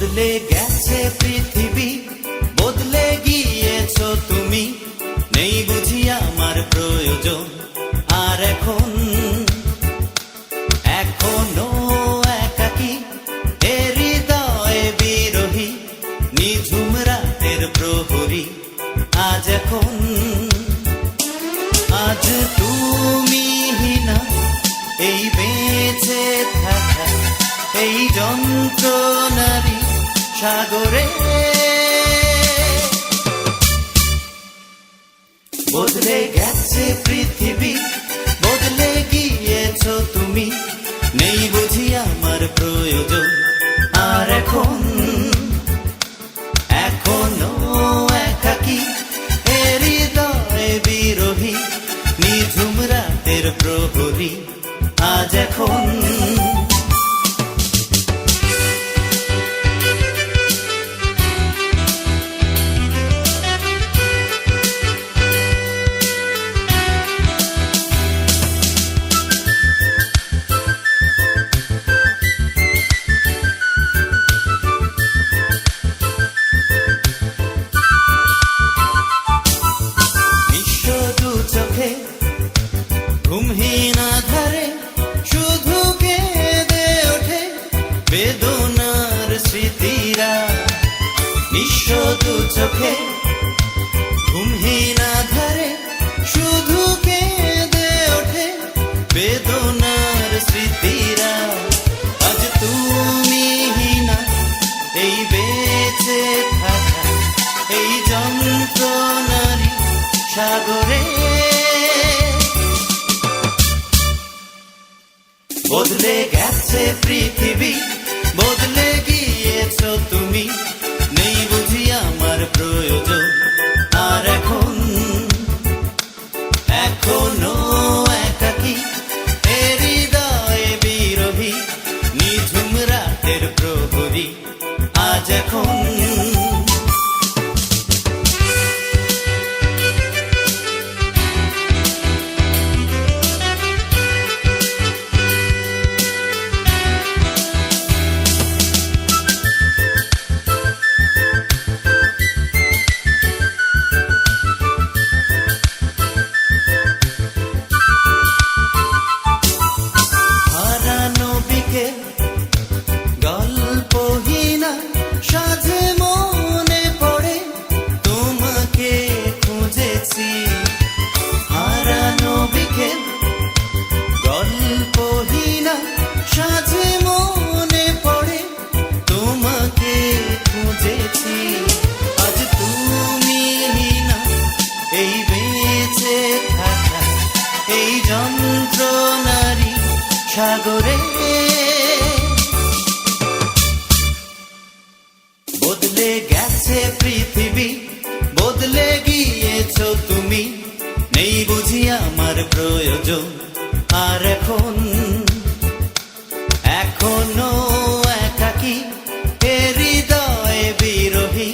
বদলে গেছে পৃথিবী, বদলে গিয়েছো তুমি, নেই বুঝি আমার প্রয়োজন আর এখন। এখনো একাকী এ হৃদয়ে বিরহী, নিঝুম রাতের প্রহরী আজ এখন। আজ তুমি না এই বেঁচে থাকা, এই যন্ত্রণারী সাগরে। বদলে গেছে পৃথিবী, বদলে গিয়েছো তুমি, নেই বুঝি আমার প্রয়োজন আর এখন। এখনো একাকী এ হৃদয়ে বিরহী, নিঝুম রাতের প্রহরী আজ এখন। ঘুমহীন আধারে শুধু কেঁদে ওঠে বেদনার স্মৃতিরা, নিঃস্ব দু চোখে ঘুমহীন আধারে শুধু কেঁদে ওঠে বেদনার স্মৃতিরা। আজ তুমি না এই বেঁচে থাকা, এই যন্ত্রণারী সাগরে। বদলে গেছে পৃথিবী, বদলে গিয়েছো তুমি, নেই বুঝি আমার প্রয়োজন আর এখন। এখনো একাকী এ হৃদয়ে বিরহী, নিঝুম রাতের প্রহরী আজ এখন। গল্পহীনা সাজে মনে পড়ে তোমাকে খুঁজেছি, হারানো বিকেল। গল্পহীনা সাজে মনে পড়ে তোমাকে খুঁজেছি। আজ তুমি না এই বেঁচে থাকা, এই যন্ত্রণারী সাগরে। বদলে গেছে পৃথিবী, বদলে গিয়েছো তুমি, নেই বুঝি আমার প্রয়োজন আর এখন। এখনো একাকী এ হৃদয়ে বিরহী,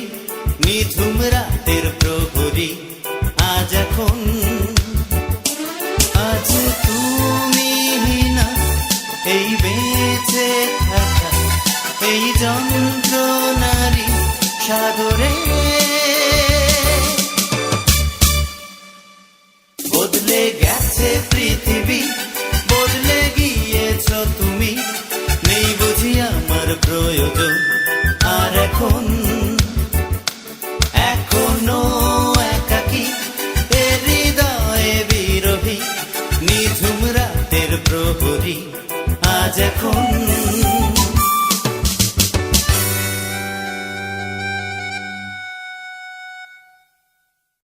নিঝুম রাতের প্রহরী আজ এখন। আজ তুমি না এই বেঁচে থাকা, এই যন্ত্রণারী সাগরে। বদলে গেছে পৃথিবী, বদলে গিয়েছো তুমি, নেই বুঝি আমার প্রয়োজন আর এখন। এখনো একাকী এ হৃদয়ে বিরহী, নিঝুম রাতের প্রহরী আজ এখন।